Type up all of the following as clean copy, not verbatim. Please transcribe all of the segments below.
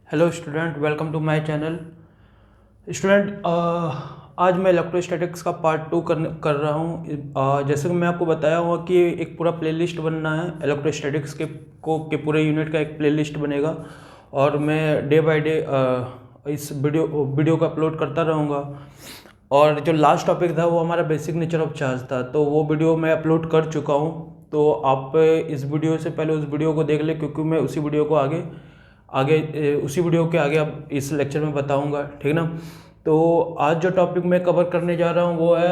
Hello student, welcome to my channel. Student, आज मैं electrostatics का पार्ट 2 कर रहा हूँ। जैसे कि मैं आपको बताया हुआ कि एक पूरा प्लेलिस्ट बनना है इलेक्ट्रोस्टैटिक्स के पूरे यूनिट का एक प्लेलिस्ट बनेगा और मैं डे बाय डे इस वीडियो को अपलोड करता रहूँगा। और जो लास्ट टॉपिक था वो हमारा बेसिक नेचर ऑफ चार्ज था, तो वो वीडियो मैं अपलोड कर चुका हूँ। तो आप इस वीडियो से पहले उस वीडियो को देख लें, क्योंकि मैं उसी वीडियो को उसी वीडियो के आगे अब इस लेक्चर में बताऊंगा, ठीक ना। तो आज जो टॉपिक मैं कवर करने जा रहा हूँ वो है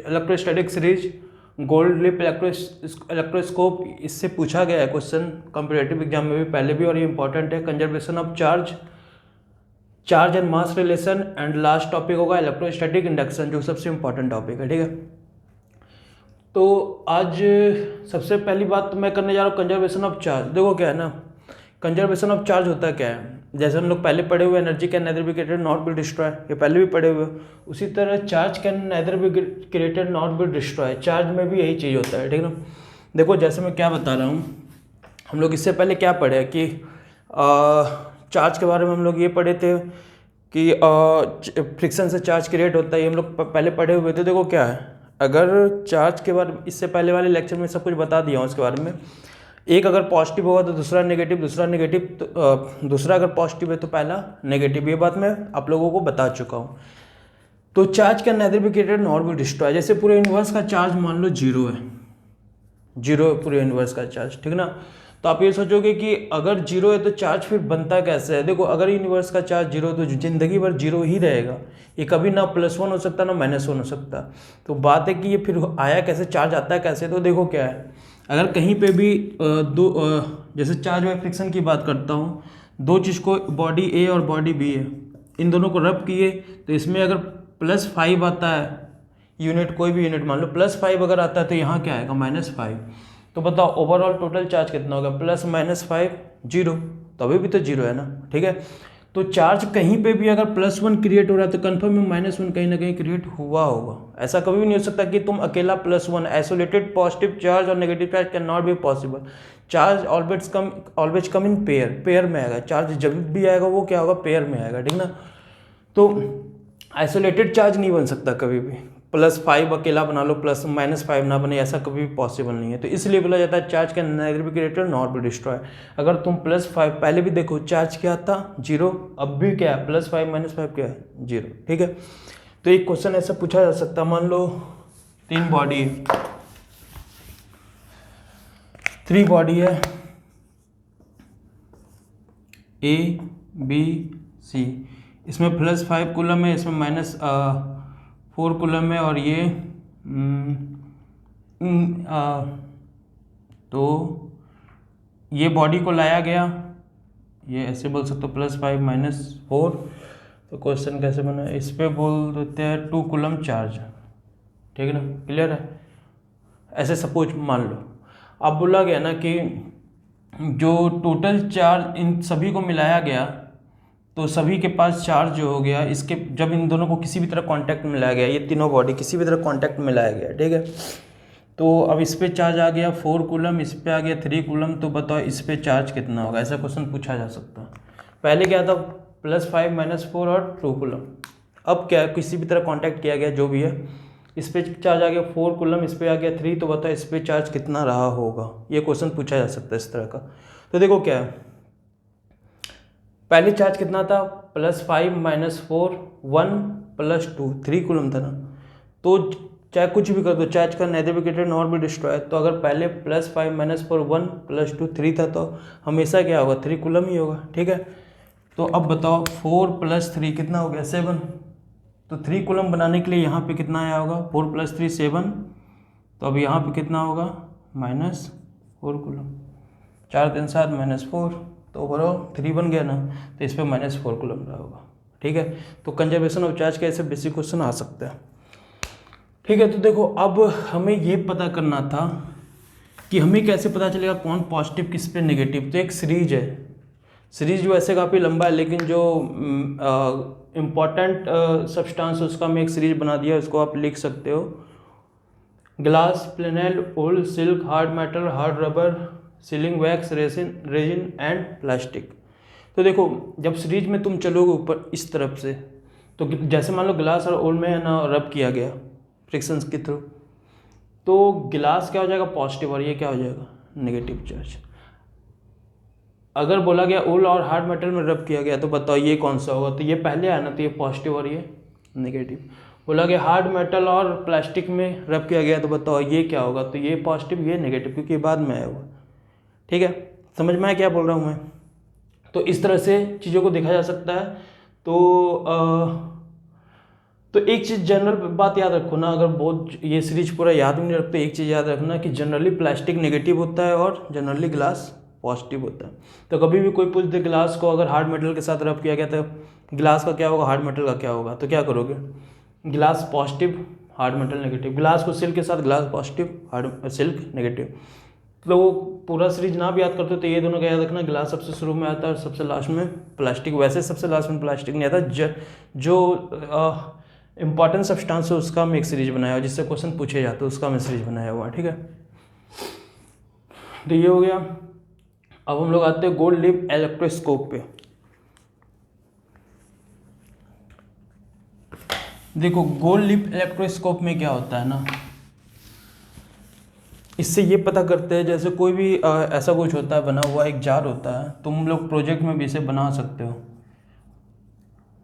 electrostatic series gold lip electroscope. इससे पूछा गया है क्वेश्चन कॉम्पिटिटिव एग्जाम में भी, पहले भी, और ये इंपॉर्टेंट है। Conservation of charge and mass relation, and last topic होगा इलेक्ट्रोस्टैटिक इंडक्शन, जो सबसे इंपॉर्टेंट टॉपिक है, ठीक है। तो आज सबसे पहली बात तो मैं करने जा रहा हूँ कंजर्वेशन ऑफ चार्ज। देखो क्या है ना, कंजर्वेशन ऑफ चार्ज होता क्या है। जैसे हम लोग पहले पढ़े हुए energy can nether be created not be destroy, ये पहले भी पढ़े हुए। उसी तरह charge can nether be created not be destroy, charge में भी यही चीज़ होता है, ठीक ना। देखो जैसे मैं क्या बता रहा हूँ, हम लोग इससे पहले क्या पढ़े कि चार्ज के बारे में हम लोग ये पढ़े थे कि फ्रिक्शन से चार्ज क्रिएट होता है, ये हम लोग पहले पढ़े हुए थे। देखो क्या है, अगर चार्ज के बारे में इससे पहले वाले लेक्चर में सब कुछ बता दिया हूँ उसके बारे में। एक अगर पॉजिटिव होगा तो दूसरा नेगेटिव, दूसरा नेगेटिव तो दूसरा अगर पॉजिटिव है तो पहला नेगेटिव, ये बात मैं आप लोगों को बता चुका हूँ। तो charge can nether be created not be destroy. जैसे पूरे यूनिवर्स का चार्ज मान लो जीरो है, जीरो है पूरे यूनिवर्स का चार्ज, ठीक ना। तो आप ये सोचोगे कि अगर जीरो है तो चार्ज फिर बनता कैसे है। देखो अगर यूनिवर्स का चार्ज जीरो तो जिंदगी भर जीरो ही रहेगा, ये कभी ना +1 हो सकता ना -1 हो सकता। तो बात है कि ये फिर आया कैसे, चार्ज आता है कैसे। तो देखो क्या है, अगर कहीं पे भी जैसे चार्ज और फ्रिक्शन की बात करता हूँ, दो चीज़ को, बॉडी ए और बॉडी बी है, इन दोनों को रब किए तो इसमें अगर +5 आता है यूनिट, कोई भी यूनिट मान लो +5 अगर आता है तो यहाँ क्या आएगा -5। तो बताओ ओवरऑल टोटल चार्ज कितना होगा, +-5 जीरो, तो अभी भी तो जीरो है ना, ठीक है। तो चार्ज कहीं पे भी अगर +1 क्रिएट हो रहा है तो कन्फर्म में -1 कहीं ना कहीं क्रिएट हुआ होगा। ऐसा कभी भी नहीं हो सकता कि तुम अकेला +1, आइसोलेटेड पॉजिटिव चार्ज और negative charge can not be possible. Charge always come in pair में आएगा। चार्ज जब भी आएगा वो क्या होगा, पेयर में आएगा, ठीक ना। तो आइसोलेटेड चार्ज नहीं बन सकता कभी भी, +5 अकेला बना लो, +-5 ना बने, ऐसा कभी भी पॉसिबल नहीं है। तो इसलिए बोला जाता है charge can nether be created not be destroy. अगर तुम +5, पहले भी देखो चार्ज क्या था, जीरो, अब भी क्या है, +5 -5 क्या है, जीरो, ठीक है। तो एक क्वेश्चन ऐसा पूछा जा सकता है, मान लो 3 बॉडी है A B C, इसमें +5 कूलम है, इसमें -4 कूलम है, और ये तो ये बॉडी को लाया गया, ये ऐसे बोल सकते हो +5 -4। तो क्वेश्चन कैसे बना, इस पर बोल देते हैं 2 कूलम चार्ज, ठीक है ना, क्लियर है। ऐसे सपोज मान लो, अब बोला गया ना कि जो टोटल चार्ज इन सभी को मिलाया गया तो सभी के पास चार्ज जो हो गया, इसके जब इन दोनों को किसी भी तरह कांटेक्ट में लाया गया, ये तीनों बॉडी किसी भी तरह कांटेक्ट में लाया गया, ठीक है। तो अब इस पे चार्ज आ गया 4 कूलम, इस पे आ गया 3 कूलम, तो बताओ इस पे चार्ज कितना होगा, ऐसा क्वेश्चन पूछा जा सकता है। पहले क्या था, +5 -4 और 2 कूलम। अब क्या है, किसी भी तरह कांटेक्ट किया गया, जो भी है, इस पे चार्ज आ गया 4 कूलम, इस पे आ गया 3, तो बताओ इस पे चार्ज कितना रहा होगा, ये क्वेश्चन पूछा जा सकता है इस तरह का। तो देखो क्या है, पहले चार्ज कितना था, +5 -4 1 +2 3 कूलम था ना। तो चाहे कुछ भी कर दो, चार्ज का nether be created not be destroy. तो अगर पहले +5 -4 1 +2 3 था तो हमेशा क्या होगा, 3 कूलम ही होगा, ठीक है। तो अब बताओ 4 + 3 कितना हो गया, 7। तो 3 कूलम बनाने के लिए यहाँ पे कितना आया होगा, 4 + 3 7। तो अब यहाँ पे कितना होगा, -4 कूलम, 4 3 7 -4, तो ओवरऑल 3 बन गया ना। तो इस पर -4 कूलम रहा होगा, ठीक है। तो कंजर्वेशन ऑफ चार्ज के ऐसे बेसिक क्वेश्चन आ सकते हैं, ठीक है। तो देखो अब हमें ये पता करना था कि हमें कैसे पता चलेगा कौन पॉजिटिव किस पे नेगेटिव। तो एक सीरीज है, सीरीज जो ऐसे काफ़ी लंबा है, लेकिन जो इम्पॉर्टेंट सब्सटेंस उसका मैं एक सीरीज बना दिया, उसको आप लिख सकते हो। Glass, flannel, wool, silk, hard metal, hard rubber, sealing wax, resin and plastic. तो देखो जब सीरीज में तुम चलोगे ऊपर इस तरफ से, तो जैसे मान लो गिलास और ओल में है ना रब किया गया फ्रिक्शंस के थ्रू, तो गिलास क्या हो जाएगा पॉजिटिव और ये क्या हो जाएगा नेगेटिव चार्ज। अगर बोला गया ओल और हार्ड मेटल में रब किया गया तो बताओ ये कौन सा होगा, तो ये पहले आया ना, तो ये पॉजिटिव और ये नेगेटिव। बोला गया हार्ड मेटल और प्लास्टिक में रब किया गया तो बताओ ये क्या होगा, तो ये पॉजिटिव ये नेगेटिव, क्योंकि बाद में आया हुआ। ठीक है, समझ में आया क्या बोल रहा हूँ मैं। तो इस तरह से चीज़ों को देखा जा सकता है। तो एक चीज़ जनरल बात याद रखो ना, अगर बहुत ये सीरीज पूरा याद भी नहीं रखते, एक चीज़ याद रखना कि जनरली प्लास्टिक नेगेटिव होता है और जनरली ग्लास पॉजिटिव होता है। तो कभी भी कोई पूछ दे गिलास को अगर हार्ड मेटल के साथ रब किया गया तो गिलास का क्या होगा, हार्ड मेटल का क्या होगा, तो क्या करोगे, गिलास पॉजिटिव हार्ड मेटल नेगेटिव, गिलास को सिल्क के साथ गिलास पॉजिटिव हार्ड सिल्क नेगेटिव। तो वो पूरा सीरीज ना भी याद करते तो ये दोनों का याद रखना, गिलास सबसे शुरू में आता है और सबसे लास्ट में प्लास्टिक। वैसे सबसे लास्ट में प्लास्टिक नहीं आता, जो इंपॉर्टेंट सब्सटेंस है उसका मैं एक सीरीज बनाया हुआ, जिससे क्वेश्चन पूछे जाते हैं उसका मैं सीरीज बनाया हुआ। ठीक है, तो ये हो गया। अब हम लोग आते हैं गोल्ड लिप इलेक्ट्रोस्कोप पे। देखो गोल्ड लिप इलेक्ट्रोस्कोप में क्या होता है ना, इससे ये पता करते हैं जैसे कोई भी ऐसा कुछ होता है बना हुआ एक जार होता है, तुम लोग प्रोजेक्ट में भी इसे बना सकते हो।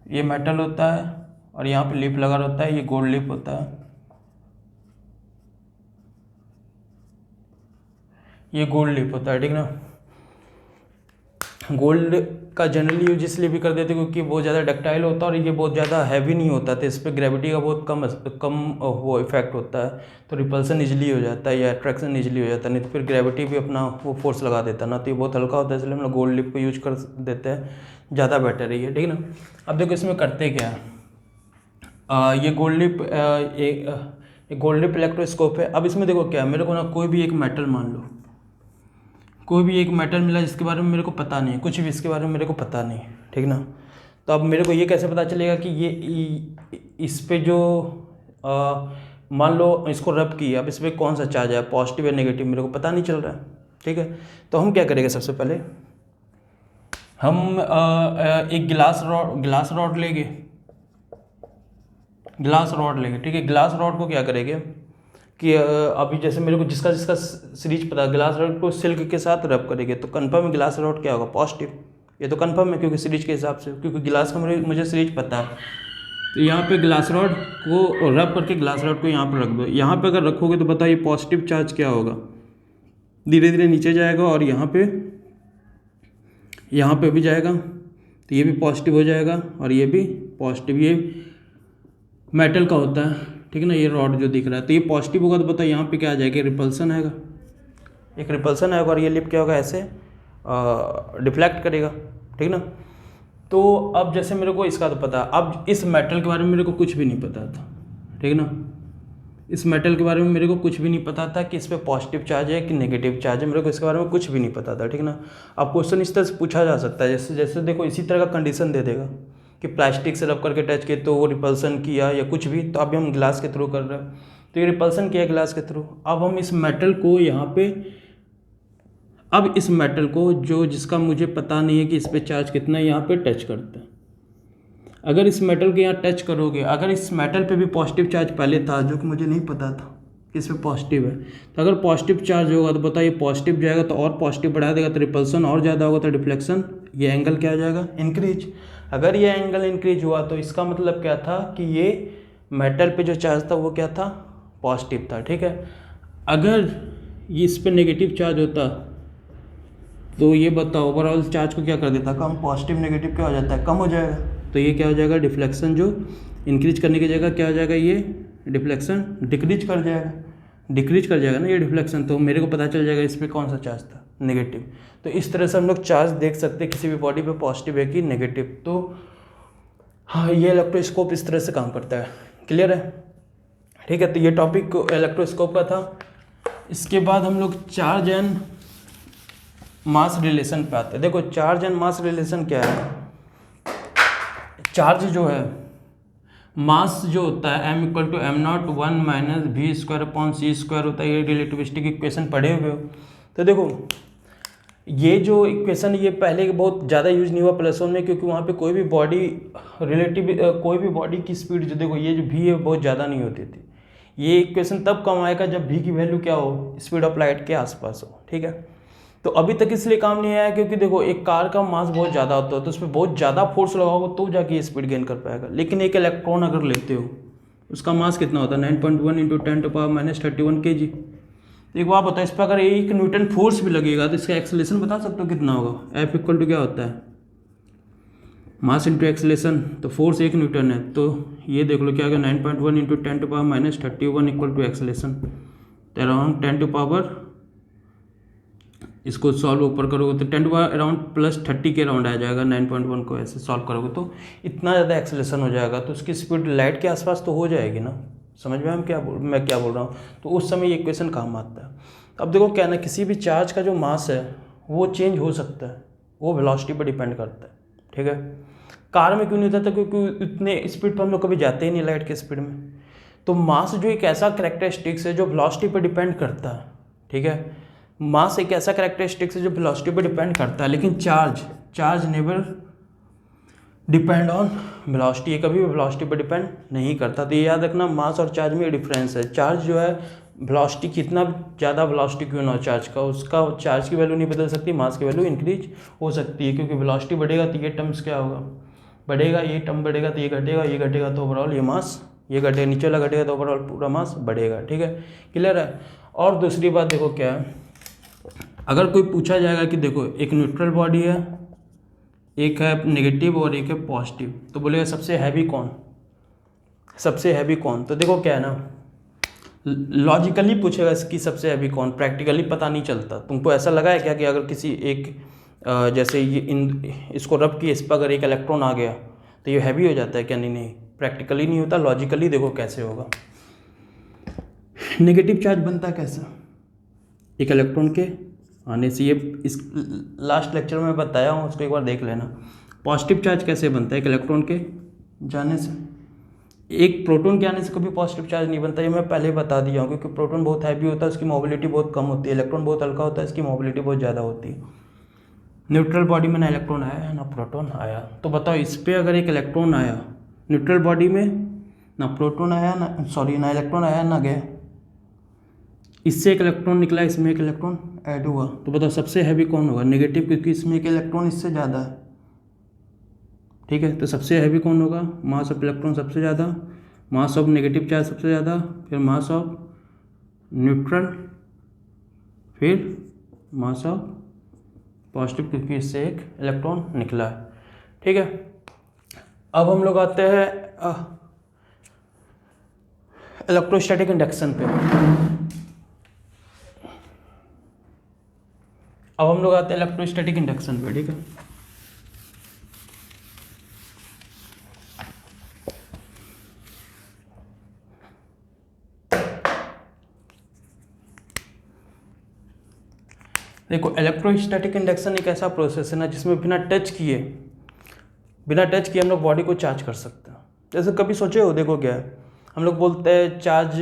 ये मेटल होता है और यहाँ पे लिप लगा होता है, ये गोल्ड लिप होता है, ये गोल्ड लिप होता है। ठीक ना, गोल्ड का जनरली यूज इसलिए भी कर देते हैं क्योंकि बहुत ज़्यादा डक्टाइल होता है और ये बहुत ज़्यादा हैवी नहीं होता, तो इस पर ग्रेविटी का बहुत कम वो इफेक्ट होता है, तो रिपल्सन इजीली हो जाता है या अट्रैक्शन इजीली हो जाता है, नहीं तो फिर ग्रेविटी भी अपना वो फोर्स लगा देता है ना, तो ये बहुत हल्का होता है, इसलिए हम लोग गोल्ड लिप को यूज कर देते हैं, ज़्यादा बेटर है ये। ठीक है ना, अब देखो इसमें करते क्या है, ये गोल्ड लिप एक गोल्ड लिप इलेक्ट्रोस्कोप है। अब इसमें देखो क्या है, मेरे को ना कोई भी एक मेटल मान लो, कोई भी एक मेटल मिला जिसके बारे में मेरे को पता नहीं, कुछ भी इसके बारे में मेरे को पता नहीं। ठीक ना, तो अब मेरे को ये कैसे पता चलेगा कि ये इस पे जो मान लो इसको रब किया, अब इस पर कौन सा चार्ज है, पॉजिटिव या नेगेटिव, मेरे को पता नहीं चल रहा है। ठीक है, तो हम क्या करेंगे, सबसे पहले हम एक गिलास रॉड लेंगे, ठीक है। गिलास रॉड को क्या करेंगे कि अभी जैसे मेरे को जिसका सीरीज पता है, गिलास रॉड को सिल्क के साथ रब करेंगे तो कंफर्म गिलास रॉड क्या होगा, पॉजिटिव। ये तो कंफर्म है क्योंकि सीरीज के हिसाब से, क्योंकि गिलास का मुझे सीरीज पता है। तो यहाँ पे ग्लास रॉड को रब करके ग्लास रॉड को यहाँ पर रख दो। यहाँ पे अगर रखोगे तो बताओ ये पॉजिटिव चार्ज क्या होगा, धीरे धीरे नीचे जाएगा और यहाँ पे भी जाएगा, तो ये भी पॉजिटिव हो जाएगा और ये भी पॉजिटिव। ये मेटल का होता है, ठीक है ना, ये रॉड जो दिख रहा है, तो ये पॉजिटिव होगा तो बताओ यहाँ पे क्या आ जाएगा, रिपल्सन आएगा, एक रिपल्सन आएगा और ये लिप क्या होगा, ऐसे डिफ्लेक्ट करेगा। ठीक ना, तो अब जैसे मेरे को इसका तो पता, अब इस मेटल के बारे में मेरे को कुछ भी नहीं पता था। ठीक ना, इस मेटल के बारे में मेरे को कुछ भी नहीं पता था कि इस पर पॉजिटिव चार्ज है कि नेगेटिव चार्ज है, मेरे को इसके बारे में कुछ भी नहीं पता था। ठीक ना, अब क्वेश्चन इस तरह से पूछा जा सकता है, जैसे देखो इसी तरह का कंडीशन दे देगा कि प्लास्टिक से रब करके टच किए तो वो रिपल्सन किया या कुछ भी, तो अभी हम ग्लास के थ्रू कर रहे हैं तो ये रिपल्सन किया ग्लास के थ्रू। अब हम इस मेटल को यहाँ पे, अब इस मेटल को जो जिसका मुझे पता नहीं है कि इस पर चार्ज कितना है, यहाँ पे टच करते हैं। अगर इस मेटल के यहाँ टच करोगे, अगर इस मेटल पे भी पॉजिटिव चार्ज पहले था जो कि मुझे नहीं पता था कि इस पर पॉजिटिव है, तो अगर पॉजिटिव चार्ज होगा तो बताइए पॉजिटिव जाएगा तो और पॉजिटिव बढ़ा देगा तो रिपल्सन और ज़्यादा होगा तो डिफ्लेक्शन, ये एंगल क्या हो जाएगा, इंक्रीज। अगर ये एंगल इंक्रीज हुआ तो इसका मतलब क्या था कि ये मेटल पे जो चार्ज था वो क्या था, पॉजिटिव था। ठीक है, अगर ये इस पर नेगेटिव चार्ज होता तो ये बताओ ओवरऑल चार्ज को क्या कर देता, कम, पॉजिटिव नेगेटिव क्या हो जाता है, कम हो जाएगा, तो ये क्या हो जाएगा, डिफ्लेक्शन जो इंक्रीज करने की जगह क्या हो जाएगा, ये डिफ्लेक्शन डिक्रीज कर जाएगा ना ये डिफ्लेक्शन। तो मेरे को पता चल जाएगा इस पर कौन सा चार्ज था, नेगेटिव। तो इस तरह से हम लोग चार्ज देख सकते हैं किसी भी बॉडी पे पॉजिटिव है कि नेगेटिव। तो हाँ, ये इलेक्ट्रोस्कोप इस तरह से काम करता है। क्लियर है? ठीक है, तो ये टॉपिक इलेक्ट्रोस्कोप का था। इसके बाद हम लोग चार्ज एंड मास रिलेशन पे आते हैं। देखो चार्ज एंड मास रिलेशन क्या है, चार्ज जो है, मास जो होता है m = m0 1 - v² / c² होता है, ये रिलेटिविस्टिक इक्वेशन पढ़े हुए हो। तो देखो ये जो इक्वेशन ये पहले बहुत ज़्यादा यूज नहीं हुआ +1 में, क्योंकि वहाँ पे कोई भी बॉडी कोई भी बॉडी की स्पीड जो देखो ये जो भी है बहुत ज़्यादा नहीं होती थी। ये इक्वेशन तब कम आएगा जब भी की वैल्यू क्या हो, स्पीड ऑफ लाइट के आसपास हो, ठीक है। तो अभी तक इसलिए काम नहीं आया क्योंकि देखो एक कार का मास बहुत ज़्यादा होता है तो उसमें बहुत ज़्यादा फोर्स लगाओगे तो जाके ये स्पीड गेन कर पाएगा। लेकिन एक इलेक्ट्रॉन अगर लेते हो उसका मास कितना होता है 9.1 × 10⁻³ kg। एक बात बताओ, इस पर अगर 1 न्यूटन फोर्स भी लगेगा तो इसका एक्सेलेरेशन बता सकते हो कितना होगा। F = क्या होता है, मास इंटू एक्सेलेरेशन। तो फोर्स 1 न्यूटन है तो ये देख लो क्या होगा 9.1 × 10⁻³ एक्सेलेरेशन। तो अराउंड 10⁻, इसको सॉल्व ऊपर करोगे तो 10 अराउंड +30 के अराउंड आ जाएगा। 9.1 को ऐसे सॉल्व करोगे तो इतना ज़्यादा एक्सेलेरेशन हो जाएगा, तो उसकी स्पीड लाइट के आसपास तो हो जाएगी ना। समझ में मैं क्या बोल रहा हूँ। तो उस समय ये इक्वेशन काम आता है। अब देखो क्या ना, किसी भी चार्ज का जो मास है वो चेंज हो सकता है, वो वेलोसिटी पर डिपेंड करता है, ठीक है। कार में क्यों नहीं होता था, क्योंकि इतने स्पीड पर हम लोग कभी जाते ही नहीं लाइट के स्पीड में। तो मास जो एक ऐसा कैरेक्टरिस्टिक्स है जो वेलोसिटी पर डिपेंड करता है, ठीक है। मास एक ऐसा कैरेक्टरिस्टिक्स है जो वेलोसिटी पर डिपेंड करता है, लेकिन charge never depend on velocity, ये कभी भी वेलोसिटी पर डिपेंड नहीं करता। तो ये याद रखना, मास और चार्ज में डिफरेंस है। चार्ज जो है वेलोसिटी, कितना ज़्यादा वेलोसिटी क्यों ना हो चार्ज का, उसका चार्ज की वैल्यू नहीं बदल सकती, मास की वैल्यू इंक्रीज हो सकती है। क्योंकि वेलोसिटी बढ़ेगा तो ये टर्म्स क्या होगा, बढ़ेगा, ये टर्म बढ़ेगा तो ये घटेगा तो ओवरऑल ये मास, ये घटेगा, नीचे वाला घटेगा तो ओवरऑल पूरा मास बढ़ेगा, ठीक है। क्लियर है। और दूसरी बात देखो क्या है, अगर कोई पूछा जाएगा कि देखो एक न्यूट्रल बॉडी है, एक है नेगेटिव और एक है पॉजिटिव, तो बोलेगा सबसे हैवी कौन, तो देखो क्या है ना, लॉजिकली पूछेगा इसकी सबसे हैवी कौन, प्रैक्टिकली पता नहीं चलता। तुमको ऐसा लगा है क्या कि अगर किसी एक जैसे ये इसको रब किए, इस पर अगर एक इलेक्ट्रॉन आ गया तो ये हैवी हो जाता है क्या? नहीं, प्रैक्टिकली नहीं होता, लॉजिकली देखो कैसे होगा। नेगेटिव चार्ज बनता कैसे, एक इलेक्ट्रॉन के आने से, ये इस लास्ट लेक्चर में बताया हूँ, उसको एक बार देख लेना। पॉजिटिव चार्ज कैसे बनता है, एक इलेक्ट्रॉन के जाने से। एक प्रोटॉन के आने से कभी पॉजिटिव चार्ज नहीं बनता, ये मैं पहले बता दिया हूँ, क्योंकि प्रोटॉन बहुत हैवी होता है, उसकी मोबिलिटी बहुत कम होती है। इलेक्ट्रॉन बहुत हल्का होता है, इसकी मोबिलिटी बहुत ज़्यादा होती है। न्यूट्रल बॉडी में ना इलेक्ट्रॉन आया ना प्रोटॉन आया, तो बताओ इस पर अगर एक इलेक्ट्रॉन आया, न्यूट्रल बॉडी में ना प्रोटॉन आया ना इलेक्ट्रॉन आया ना गया, इससे एक इलेक्ट्रॉन निकला, इसमें एक इलेक्ट्रॉन ऐड हुआ, तो बताओ सबसे हैवी कौन होगा? नेगेटिव, क्योंकि इसमें एक इलेक्ट्रॉन इससे ज़्यादा है, ठीक है। तो सबसे हैवी कौन होगा? मास ऑफ इलेक्ट्रॉन सबसे ज़्यादा, मास ऑफ नेगेटिव चार्ज सबसे ज़्यादा, फिर मास ऑफ न्यूट्रल, फिर मास ऑफ पॉजिटिव, क्योंकि इससे एक इलेक्ट्रॉन निकला है, ठीक है। अब हम लोग आते हैं इलेक्ट्रोस्टैटिक इंडक्शन पे। अब हम लोग आते हैं इलेक्ट्रोस्टैटिक इंडक्शन पे, ठीक है। देखो इलेक्ट्रोस्टैटिक इंडक्शन एक ऐसा प्रोसेस है ना जिसमें बिना टच किए हम लोग बॉडी को चार्ज कर सकते हैं। जैसे कभी सोचे हो, देखो क्या है, हम लोग बोलते हैं charge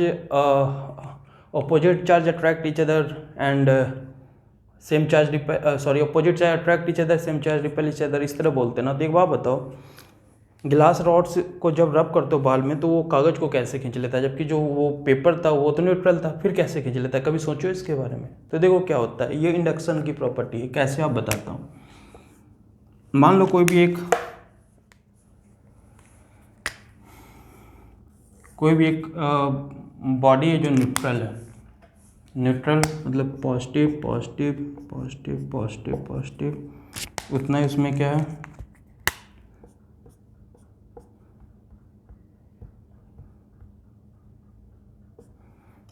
opposite charge attract each other and same charge opposite charge attract each other, same charge repel each other, इस तरह बोलते हैं ना। तो एक बात बताओ, ग्लास रॉड्स को जब रब करते हो बाल में तो वो कागज़ को कैसे खींच लेता है, जबकि जो वो पेपर था वो तो न्यूट्रल था, फिर कैसे खींच लेता है? कभी सोचो इसके बारे में। तो देखो क्या होता है, ये इंडक्शन की प्रॉपर्टी है। कैसे आप बताता हूँ, मान लो कोई भी एक बॉडी है जो न्यूट्रल है, न्यूट्रल मतलब positive positive positive positive positive, उतना ही उसमें क्या है,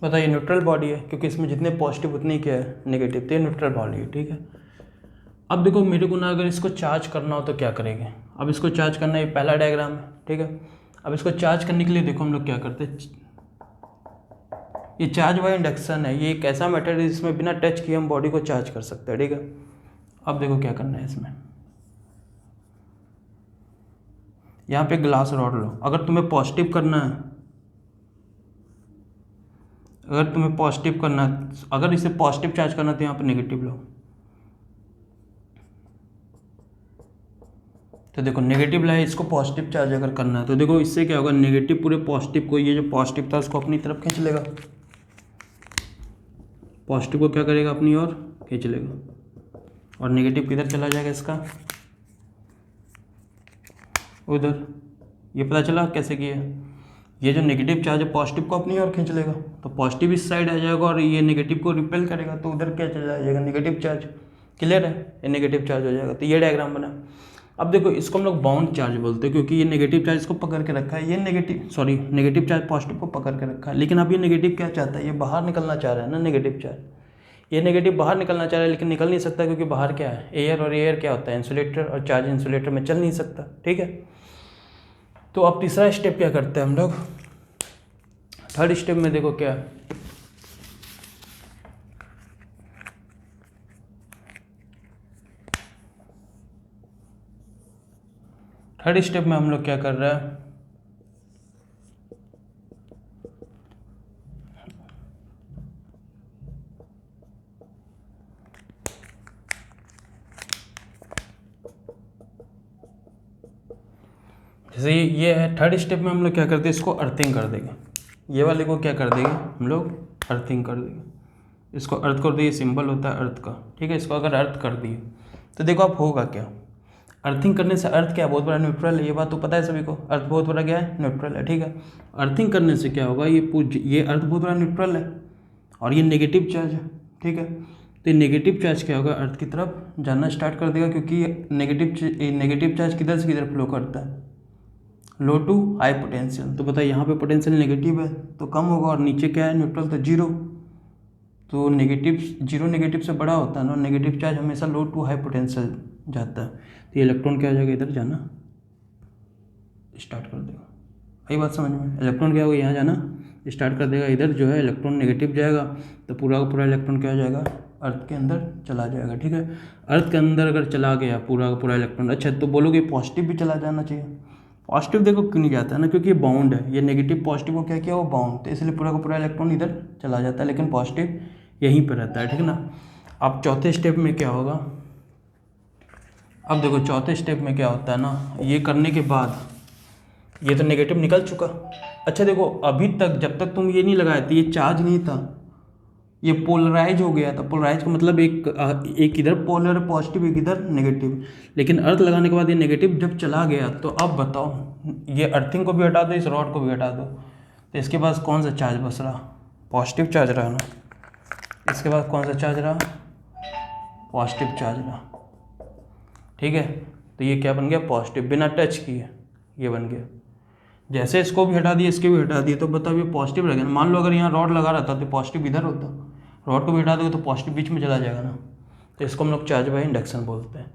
बताइए न्यूट्रल बॉडी है, क्योंकि इसमें जितने पॉजिटिव उतने क्या है नेगेटिव, तो ये न्यूट्रल बॉडी है, ठीक है। अब देखो मेरे को ना अगर इसको चार्ज करना हो तो क्या करेंगे, अब इसको चार्ज करना, ये पहला डायग्राम है, ठीक है। अब इसको चार्ज करने के लिए देखो हम लोग क्या करते हैं, ये चार्ज वाला इंडक्शन है, ये एक ऐसा मेथड है जिसमें बिना टच किए हम बॉडी को चार्ज कर सकते हैं, ठीक है। अब देखो क्या करना है इसमें, यहाँ पे ग्लास रॉड लो, अगर तुम्हें पॉजिटिव करना है, अगर इसे पॉजिटिव चार्ज करना है तो यहाँ पर नेगेटिव लो, तो देखो नेगेटिव लाया, इसको पॉजिटिव चार्ज अगर करना है तो देखो इससे क्या होगा, नेगेटिव पूरे पॉजिटिव को, ये जो पॉजिटिव था उसको अपनी तरफ खींच लेगा, पॉजिटिव को क्या करेगा, अपनी ओर खींच लेगा, और नेगेटिव किधर चला जाएगा इसका, उधर। ये पता चला कैसे किया, ये जो नेगेटिव चार्ज है पॉजिटिव को अपनी ओर खींच लेगा, तो पॉजिटिव इस साइड आ जाएगा और ये नेगेटिव को रिपेल करेगा, तो उधर क्या चला जाएगा, नेगेटिव चार्ज। क्लियर है, ये नेगेटिव चार्ज हो जाएगा। तो ये डायग्राम बना। अब देखो इसको हम लोग बाउंड चार्ज बोलते हैं, क्योंकि ये नेगेटिव चार्ज को पकड़ के रखा है, ये नेगेटिव चार्ज पॉजिटिव को पकड़ के रखा है। लेकिन अब ये नेगेटिव क्या चाहता है, ये बाहर निकलना चाह रहा है ना, नेगेटिव चार्ज, ये नेगेटिव बाहर निकलना चाह रहा है, लेकिन निकल नहीं सकता, क्योंकि बाहर क्या है, एयर, और एयर क्या होता है, इंसुलेटर, और चार्ज इंसुलेटर में चल नहीं सकता। ठीक है, तो अब तीसरा स्टेप क्या करते हैं हम लोग, थर्ड स्टेप में देखो क्या है, थर्ड स्टेप में हम लोग क्या कर रहे हैं, जैसे ये है, थर्ड स्टेप में हम लोग क्या करते हैं, इसको अर्थिंग कर देंगे, ये वाले को क्या कर देंगे हम लोग, अर्थिंग कर देंगे, इसको अर्थ कर दिए, सिंबल होता है अर्थ का। ठीक है, इसको अगर अर्थ कर दिए तो देखो अब होगा क्या, अर्थिंग करने से, अर्थ क्या बहुत बड़ा न्यूट्रल है, ये बात तो पता है सभी को, अर्थ बहुत बड़ा क्या है, न्यूट्रल है। ठीक है, अर्थिंग करने से क्या होगा, ये अर्थ बहुत बड़ा न्यूट्रल है और ये नेगेटिव चार्ज है। ठीक है, तो ये नेगेटिव चार्ज क्या होगा, अर्थ की तरफ जाना स्टार्ट कर देगा, क्योंकि नेगेटिव चार्ज किधर से किधर फ्लो करता है, लो टू हाई पोटेंशियल। तो बताइए यहाँ पे पोटेंशियल नेगेटिव है तो कम होगा, और नीचे क्या है, न्यूट्रल, तो जीरो। तो नेगेटिव, जीरो नेगेटिव से बड़ा होता है ना, नेगेटिव चार्ज हमेशा लो टू हाई पोटेंशियल जाता है, तो ये इलेक्ट्रॉन क्या हो जाएगा, इधर जाना स्टार्ट कर देगा। आई बात समझ में, इलेक्ट्रॉन क्या होगा, यहाँ जाना स्टार्ट कर देगा, इधर जो है इलेक्ट्रॉन नेगेटिव जाएगा, तो पूरा का पूरा इलेक्ट्रॉन क्या हो जाएगा, अर्थ के अंदर चला जाएगा। ठीक है, अर्थ के अंदर अगर चला गया पूरा का पूरा इलेक्ट्रॉन, अच्छा तो बोलोगे पॉजिटिव भी चला जाना चाहिए, पॉजिटिव देखो क्यों नहीं जाता है ना, क्योंकि ये बाउंड है, ये नेगेटिव पॉजिटिव को क्या किया, वो बाउंड, तो इसलिए पूरा का पूरा इलेक्ट्रॉन इधर चला जाता है, लेकिन पॉजिटिव यहीं पर रहता है। ठीक है ना। अब चौथे स्टेप में क्या होगा, अब देखो चौथे स्टेप में क्या होता है ना, ये करने के बाद ये तो नेगेटिव निकल चुका। अच्छा देखो अभी तक जब तक तुम ये नहीं लगाए थे, ये चार्ज नहीं था, ये पोलराइज हो गया था। पोलराइज का मतलब एक इधर पोलर पॉजिटिव, एक इधर नेगेटिव, लेकिन अर्थ लगाने के बाद ये नेगेटिव जब चला गया, तो अब बताओ ये अर्थिंग को भी हटा दो, इस रॉड को भी हटा दो, तो इसके पास कौन सा चार्ज बच रहा, पॉजिटिव चार्ज रहा ना, इसके बाद कौन सा चार्ज रहा, पॉजिटिव चार्ज रहा। ठीक है, तो ये क्या बन गया, पॉजिटिव, बिना टच किए ये बन गया। जैसे इसको भी हटा दिए, इसके भी हटा दिए, तो बताओ ये पॉजिटिव रहेगा। मान लो अगर यहाँ रॉड लगा रहता तो पॉजिटिव इधर होता, रॉड को भी हटा दोगे तो पॉजिटिव बीच में चला जाएगा ना, तो इसको हम लोग चार्ज बाय इंडक्शन बोलते हैं।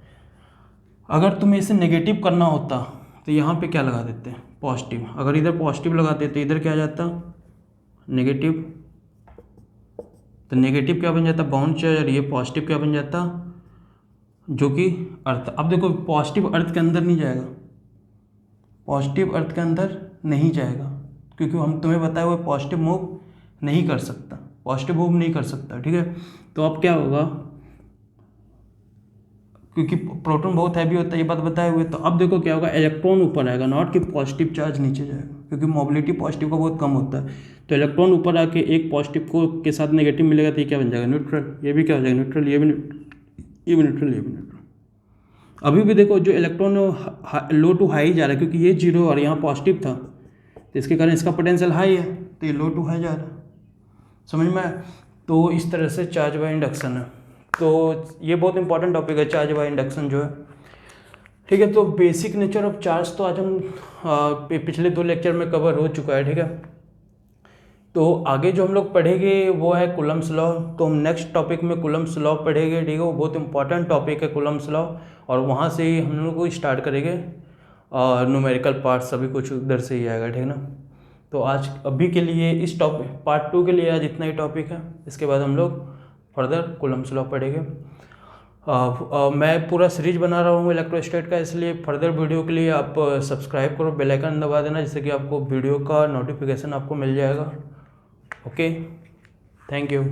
अगर तुम्हें इसे नेगेटिव करना होता तो यहाँ पे क्या लगा देते हैं, पॉजिटिव। अगर इधर पॉजिटिव लगाते तो इधर क्या आ जाता, नेगेटिव, तो नेगेटिव क्या बन जाता, बाउंड चार्ज, और ये पॉजिटिव क्या बन जाता, जो कि अर्थ। अब देखो पॉजिटिव अर्थ के अंदर नहीं जाएगा, पॉजिटिव अर्थ के अंदर नहीं जाएगा, क्योंकि हम तुम्हें बताया हुआ पॉजिटिव मूव नहीं कर सकता, पॉजिटिव मूव नहीं कर सकता। ठीक है, तो अब क्या होगा, क्योंकि प्रोटॉन बहुत हैवी होता है, ये बात बताए हुए, तो अब देखो क्या होगा, इलेक्ट्रॉन ऊपर आएगा, नॉट कि पॉजिटिव चार्ज नीचे जाएगा, क्योंकि मोबिलिटी पॉजिटिव का बहुत कम होता है। तो इलेक्ट्रॉन ऊपर आके एक पॉजिटिव को के साथ नेगेटिव मिलेगा, तो ये क्या बन जाएगा, न्यूट्रल। ये भी क्या हो जाएगा, न्यूट्रल, ये भी न्यूट्रल, ये भी न्यूट्रल। अभी भी देखो जो इलेक्ट्रॉन लो टू हाई जा रहा है, क्योंकि ये जीरो और यहाँ पॉजिटिव था, तो इसके कारण इसका पोटेंशियल हाई है, तो ये लो टू हाई जा रहा है। समझ में आया? तो इस तरह से चार्ज बाय इंडक्शन है। तो ये बहुत इंपॉर्टेंट टॉपिक है चार्ज बाय इंडक्शन जो है। ठीक है, तो बेसिक नेचर ऑफ चार्ज तो आज हम पिछले 2 लेक्चर में कवर हो चुका है। ठीक है, तो आगे जो हम लोग पढ़ेंगे वो है कूलम्स लॉ। तो हम नेक्स्ट टॉपिक में कूलम्स लॉ पढ़ेंगे। ठीक है, वो बहुत इंपॉर्टेंट टॉपिक है कूलम्स लॉ, और वहाँ से ही हम लोग को स्टार्ट करेंगे न्यूमेरिकल पार्ट, सभी कुछ उधर से ही आएगा। ठीक है ना। तो आज अभी के लिए इस टॉपिक पार्ट 2 के लिए आज इतना ही टॉपिक है। इसके बाद हम लोग फर्दर कूलम्स लॉ पढ़ेंगे। मैं पूरा सीरीज बना रहा हूँ इलेक्ट्रोस्टैट का, इसलिए फर्दर वीडियो के लिए आप सब्सक्राइब करो, बेल आइकन दबा देना, जिससे कि आपको वीडियो का नोटिफिकेशन आपको मिल जाएगा। Okay, thank you.